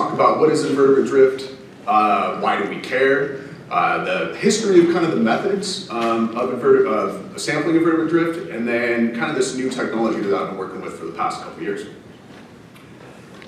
talk about what is invertebrate drift, why do we care, the history of kind of the methods of sampling invertebrate drift, and then kind of this new technology that I've been working with for the past couple of years.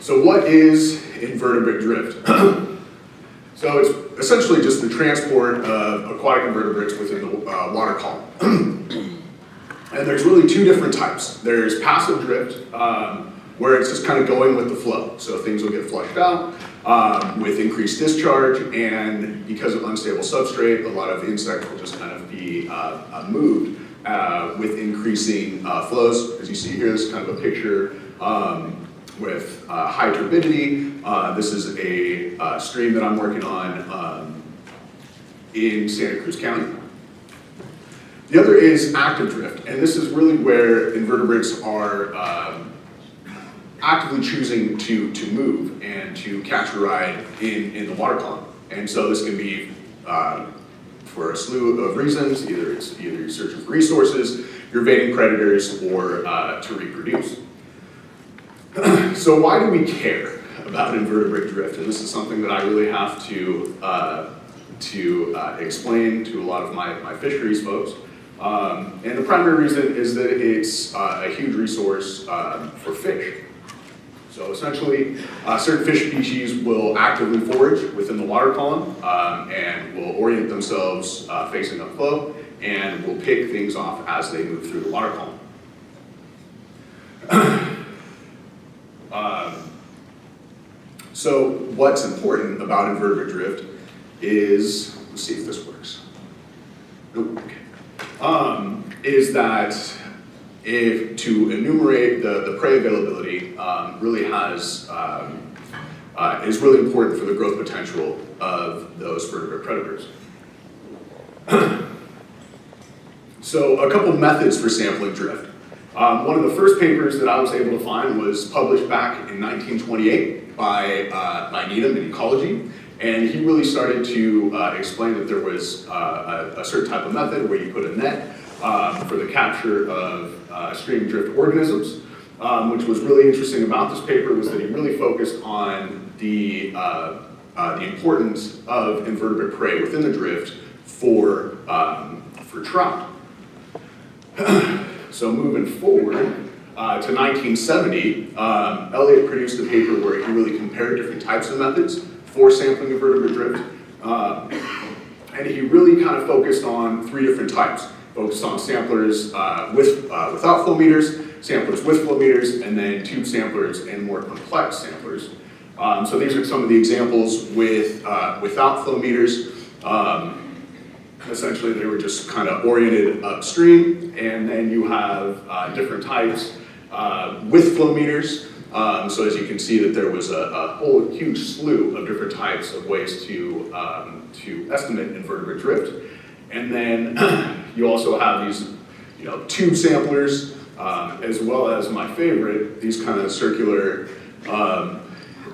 So what is invertebrate drift? So it's essentially just the transport of aquatic invertebrates within the water column. And there's really two different types. There's passive drift, where it's just kind of going with the flow. So things will get flushed out with increased discharge, and because of unstable substrate, a lot of insects will just kind of be moved with increasing flows. As you see here, this is kind of a picture with high turbidity. This is a stream that I'm working on in Santa Cruz County. The other is active drift, and this is really where invertebrates are actively choosing to move and to catch a ride in the water column. And so this can be for a slew of reasons. Either you're searching for resources, you're evading predators, or to reproduce. So why do we care about invertebrate drift? And this is something that I really have to explain to a lot of my fisheries folks. And the primary reason is that it's a huge resource for fish. So essentially, certain fish species will actively forage within the water column and will orient themselves facing upflow and will pick things off as they move through the water column. So what's important about invertebrate drift is, let's see if this works. Nope, okay. Is that to enumerate the prey availability really is really important for the growth potential of those vertebrate predators. So a couple methods for sampling drift. One of the first papers that I was able to find was published back in 1928 by Needham in Ecology, and he really started to explain that there was a certain type of method where you put a net for the capture of stream drift organisms. Which was really interesting about this paper was that he really focused on the importance of invertebrate prey within the drift for trout. So moving forward to 1970, Elliott produced a paper where he really compared different types of methods for sampling invertebrate drift. And he really kind of focused on three different types. Focused on samplers without flow meters, samplers with flow meters, and then tube samplers and more complex samplers. So these are some of the examples without flow meters. Essentially, they were just kind of oriented upstream, and then you have different types with flow meters. So as you can see, that there was a whole huge slew of different types of ways to estimate invertebrate drift. And then you also have these, tube samplers, as well as my favorite, these kind of circular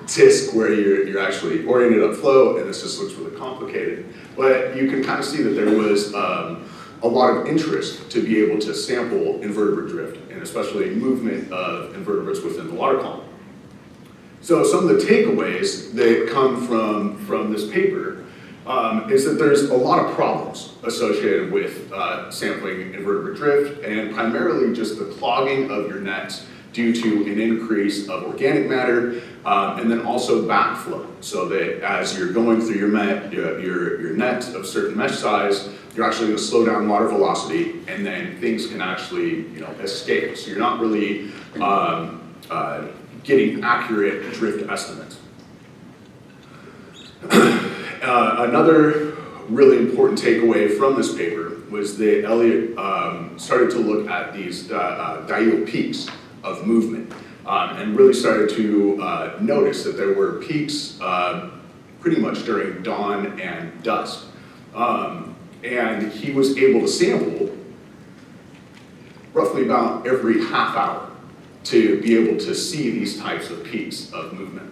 disc where you're actually oriented upflow, and this just looks really complicated. But you can kind of see that there was a lot of interest to be able to sample invertebrate drift, and especially movement of invertebrates within the water column. So some of the takeaways that come from this paper is that there's a lot of problems associated with sampling invertebrate drift, and primarily just the clogging of your nets due to an increase of organic matter, and then also backflow. So that as you're going through your net of certain mesh size, you're actually going to slow down water velocity, and then things can actually escape. So you're not really getting accurate drift estimates. Another really important takeaway from this paper was that Elliott started to look at these diurnal peaks of movement and really started to notice that there were peaks pretty much during dawn and dusk. And he was able to sample roughly about every half hour to be able to see these types of peaks of movement.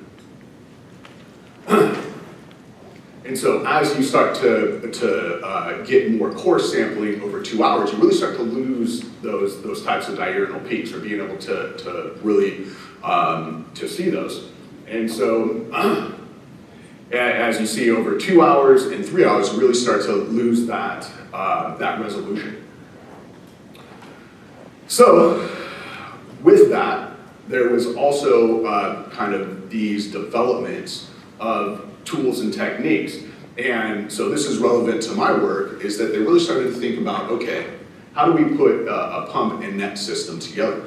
And so as you start to get more coarse sampling over 2 hours, you really start to lose those types of diurnal peaks, or being able to really to see those. And so, as you see, over 2 hours and 3 hours, you really start to lose that, that resolution. So, with that, there was also kind of these developments of tools and techniques. And so this is relevant to my work, is that they really started to think about, okay, how do we put a pump and net system together?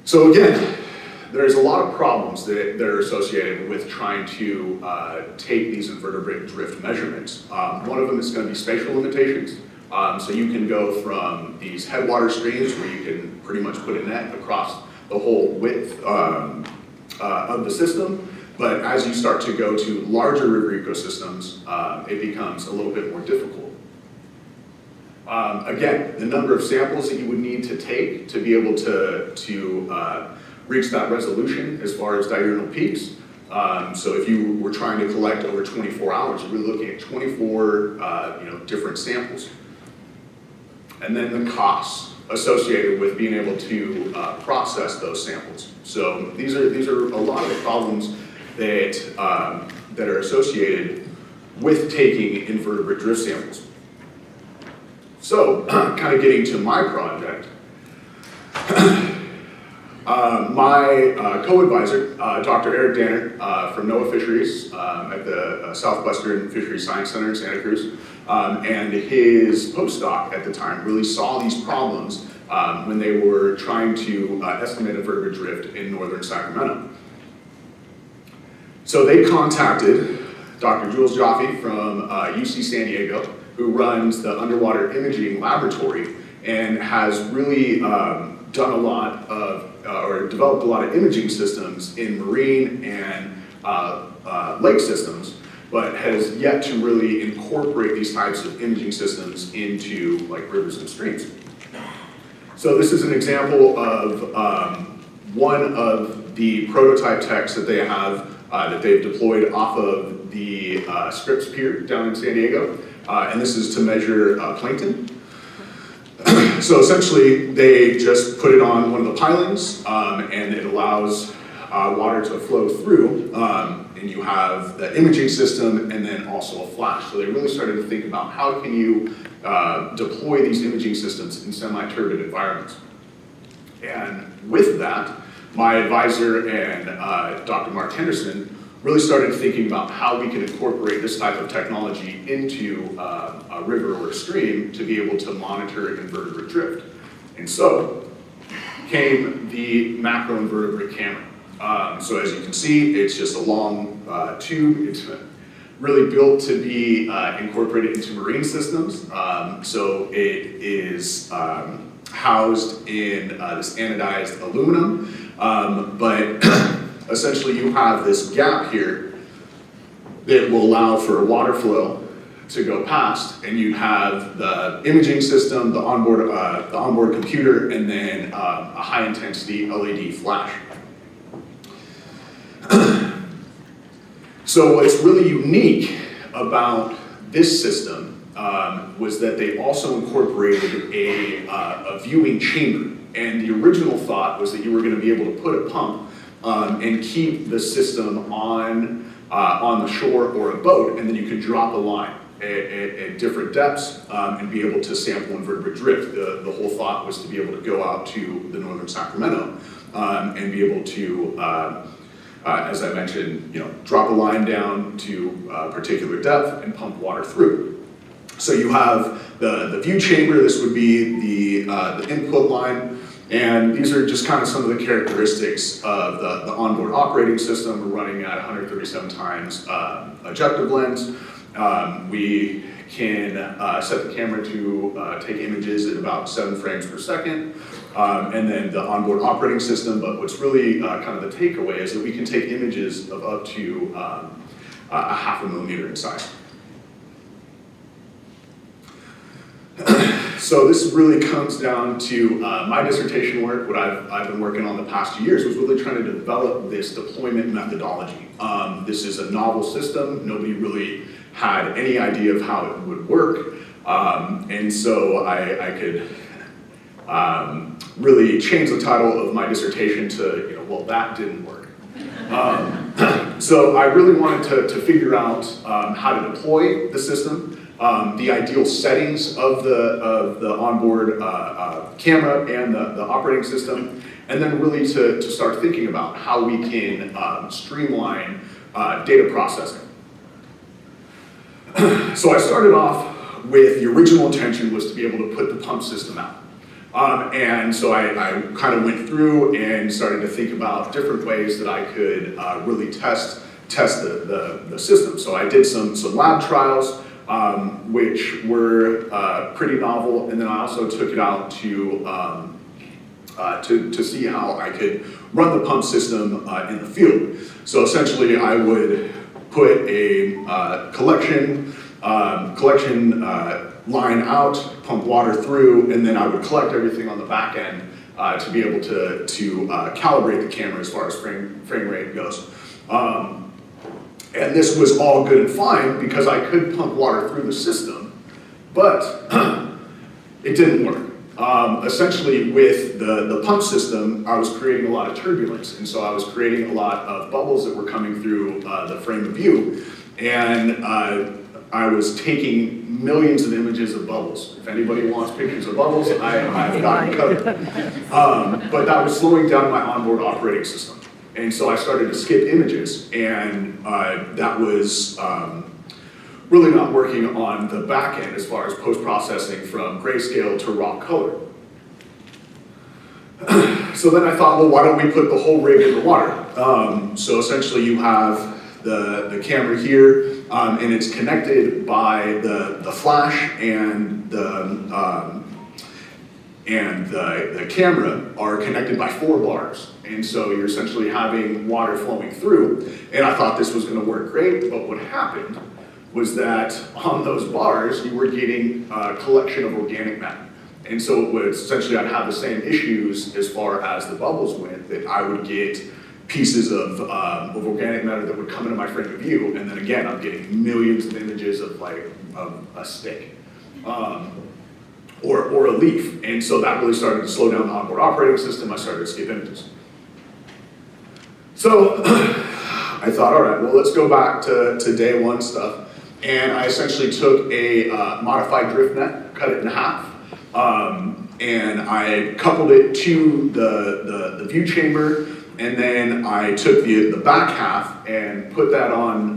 So again, there's a lot of problems that are associated with trying to take these invertebrate drift measurements. One of them is going to be spatial limitations. So you can go from these headwater streams where you can pretty much put a net across the whole width of the system. But as you start to go to larger river ecosystems, it becomes a little bit more difficult. Again, the number of samples that you would need to take to be able to reach that resolution as far as diurnal peaks. So if you were trying to collect over 24 hours, you're really looking at 24 different samples. And then the costs associated with being able to process those samples. So these are a lot of the problems that, that are associated with taking invertebrate drift samples. So, kind of getting to my project, my co-advisor, Dr. Eric Danner from NOAA Fisheries at the Southwestern Fisheries Science Center in Santa Cruz, and his postdoc at the time really saw these problems when they were trying to estimate invertebrate drift in northern Sacramento. So they contacted Dr. Jules Jaffe from UC San Diego, who runs the underwater imaging laboratory and has really done a lot of, or developed a lot of imaging systems in marine and lake systems, but has yet to really incorporate these types of imaging systems into like rivers and streams. So this is an example of one of the prototype techs that they have that they've deployed off of the Scripps Pier down in San Diego. And this is to measure plankton. So essentially, they just put it on one of the pilings, and it allows water to flow through, and you have the imaging system and then also a flash. So they really started to think about how can you deploy these imaging systems in semi-turbid environments. And with that, my advisor and Dr. Mark Henderson really started thinking about how we can incorporate this type of technology into a river or a stream to be able to monitor invertebrate drift. And so came the macroinvertebrate camera. So as you can see, it's just a long tube. It's really built to be incorporated into marine systems. So it is housed in this anodized aluminum, but essentially you have this gap here that will allow for water flow to go past, and you have the imaging system, the onboard computer, and then a high intensity LED flash. So what's really unique about this system was that they also incorporated a viewing chamber. And the original thought was that you were going to be able to put a pump and keep the system on the shore or a boat, and then you could drop a line at different depths and be able to sample invertebrate drift. The whole thought was to be able to go out to the northern Sacramento and be able to, as I mentioned, drop a line down to a particular depth and pump water through. So you have the view chamber. This would be the input line. And these are just kind of some of the characteristics of the onboard operating system. We're running at 137 times objective lens. We can set the camera to take images at about 7 frames per second. And then the onboard operating system, but what's really kind of the takeaway is that we can take images of up to a 0.5 millimeter in size. So this really comes down to my dissertation work. What I've been working on the past 2 years was really trying to develop this deployment methodology. This is a novel system. Nobody really had any idea of how it would work. And so I could really changed the title of my dissertation to, well, that didn't work. So I really wanted to figure out how to deploy the system, the ideal settings of the onboard camera and the operating system, and then really to start thinking about how we can streamline data processing. So I started off with the original intention was to be able to put the pump system out. And so I kind of went through and started to think about different ways that I could really test the system. So I did some lab trials, which were pretty novel, and then I also took it out to see how I could run the pump system in the field. So essentially I would put a collection line out, pump water through, and then I would collect everything on the back end to be able to calibrate the camera as far as frame rate goes. And this was all good and fine because I could pump water through the system, but it didn't work. Essentially with the pump system, I was creating a lot of turbulence, and so I was creating a lot of bubbles that were coming through the frame of view, and I was taking millions of images of bubbles. If anybody wants pictures of bubbles, I've got it covered. But that was slowing down my onboard operating system. And so I started to skip images, and that was really not working on the back end as far as post-processing from grayscale to raw color. So then I thought, well, why don't we put the whole rig in the water? So essentially you have the camera here, and it's connected by the flash and the camera are connected by 4 bars. And so you're essentially having water flowing through. And I thought this was going to work great, but what happened was that on those bars, you were getting a collection of organic matter. And so it was essentially I'd have the same issues as far as the bubbles went, that I would get pieces of organic matter that would come into my frame of view, and then again, I'm getting millions of images of a stick or a leaf. And so that really started to slow down the onboard operating system. I started to skip images. So I thought, all right, well, let's go back to day one stuff. And I essentially took a modified drift net, cut it in half, and I coupled it to the view chamber, and then I took the back half and put that on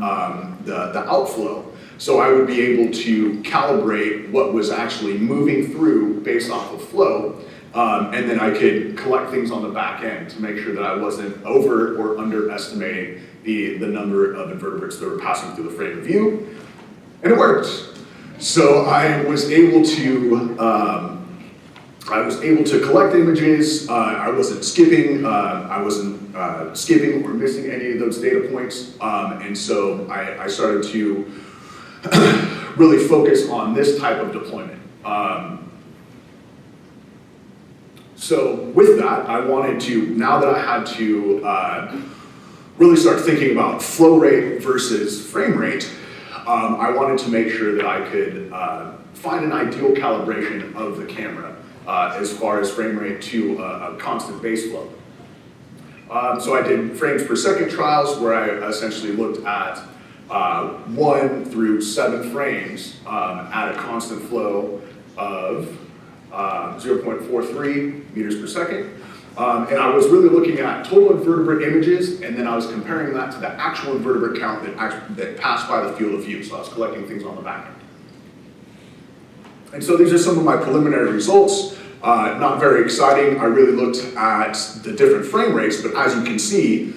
the outflow. So I would be able to calibrate what was actually moving through based off of flow, and then I could collect things on the back end to make sure that I wasn't over or underestimating the number of invertebrates that were passing through the frame of view. And it worked. So I was able to collect images. I wasn't skipping or missing any of those data points. And so I started to really focus on this type of deployment. So with that, I wanted to, now that I had to really start thinking about flow rate versus frame rate, I wanted to make sure that I could find an ideal calibration of the camera as far as frame rate to a constant base flow. So I did frames per second trials where I essentially looked at 1 through 7 frames at a constant flow of 0.43 meters per second. And I was really looking at total invertebrate images, and then I was comparing that to the actual invertebrate count that passed by the field of view. So I was collecting things on the back end. And so these are some of my preliminary results. Not very exciting. I really looked at the different frame rates, but as you can see,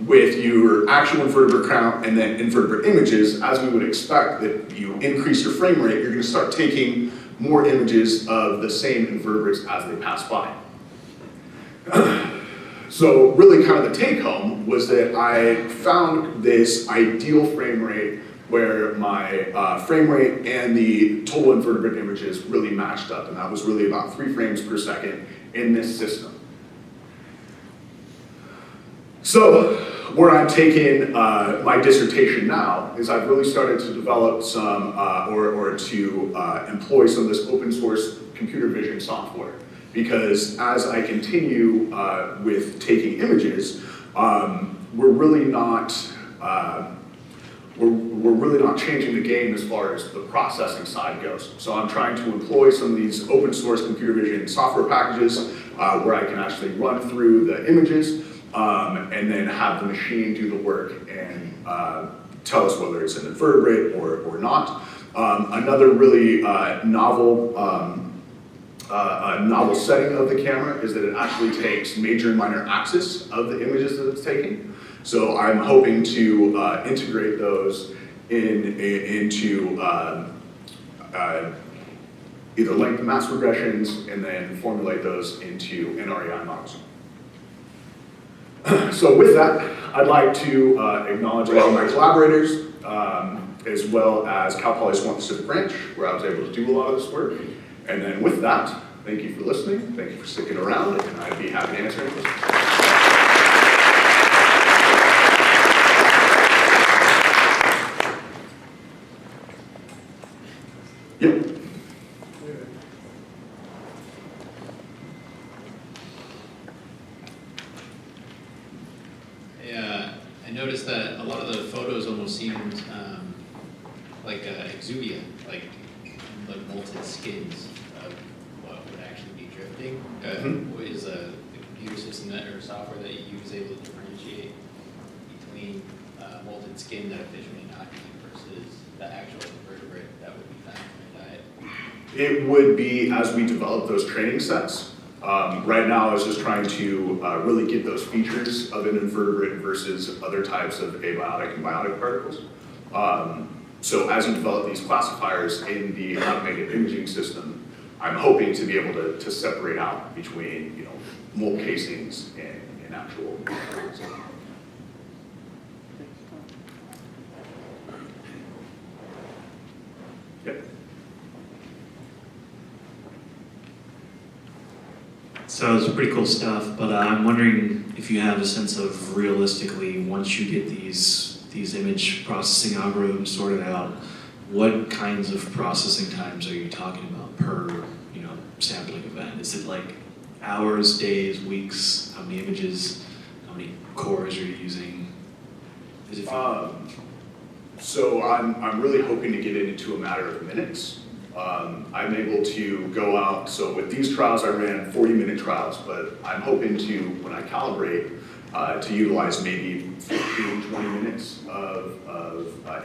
with your actual invertebrate count and then invertebrate images, as we would expect that you increase your frame rate, you're going to start taking more images of the same invertebrates as they pass by. So really kind of the take home was that I found this ideal frame rate where my frame rate and the total invertebrate images really matched up, and that was really about 3 frames per second in this system. So where I'm taking my dissertation now is I've really started to develop some, or to employ some of this open source computer vision software. Because as I continue with taking images, we're really not changing the game as far as the processing side goes. So I'm trying to employ some of these open source computer vision software packages where I can actually run through the images and then have the machine do the work and tell us whether it's an invertebrate or not. Another really novel setting of the camera is that it actually takes major and minor axis of the images that it's taking. So I'm hoping to integrate those into either length and mass regressions and then formulate those into NREI models. So with that, I'd like to acknowledge all of my collaborators, as well as Cal Poly Swan Pacific Branch, where I was able to do a lot of this work. And then with that, thank you for listening, thank you for sticking around, and I'd be happy to answer any questions. Yep. I noticed that a lot of the photos almost seemed like exuvia, like molted skins of what would actually be drifting. What is the computer system that or software that you use able to differentiate between molted skin that a fish may not eat versus the actual invertebrate that would be found in the diet? It would be as we develop those training sets. Right now, I was just trying to really get those features of an invertebrate versus other types of abiotic and biotic particles. So as you develop these classifiers in the automated imaging system, I'm hoping to be able to separate out between, you know, mold casings and actual. Yep. So it's pretty cool stuff, but I'm wondering if you have a sense of realistically, once you get these image processing algorithms sorted out, what kinds of processing times are you talking about per, sampling event? Is it like hours, days, weeks? How many images? How many cores are you using? Is it So I'm really hoping to get it into a matter of minutes. I'm able to go out, so with these trials I ran 40-minute trials, but I'm hoping to, when I calibrate, to utilize maybe 15, 20 minutes of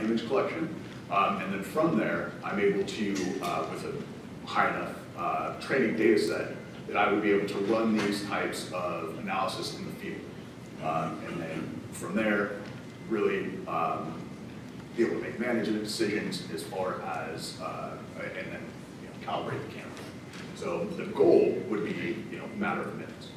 image collection. And then from there, I'm able to, with a high enough training data set, that I would be able to run these types of analysis in the field. And then from there, really be able to make management decisions as far as, and then calibrate the camera. So the goal would be, a matter of minutes.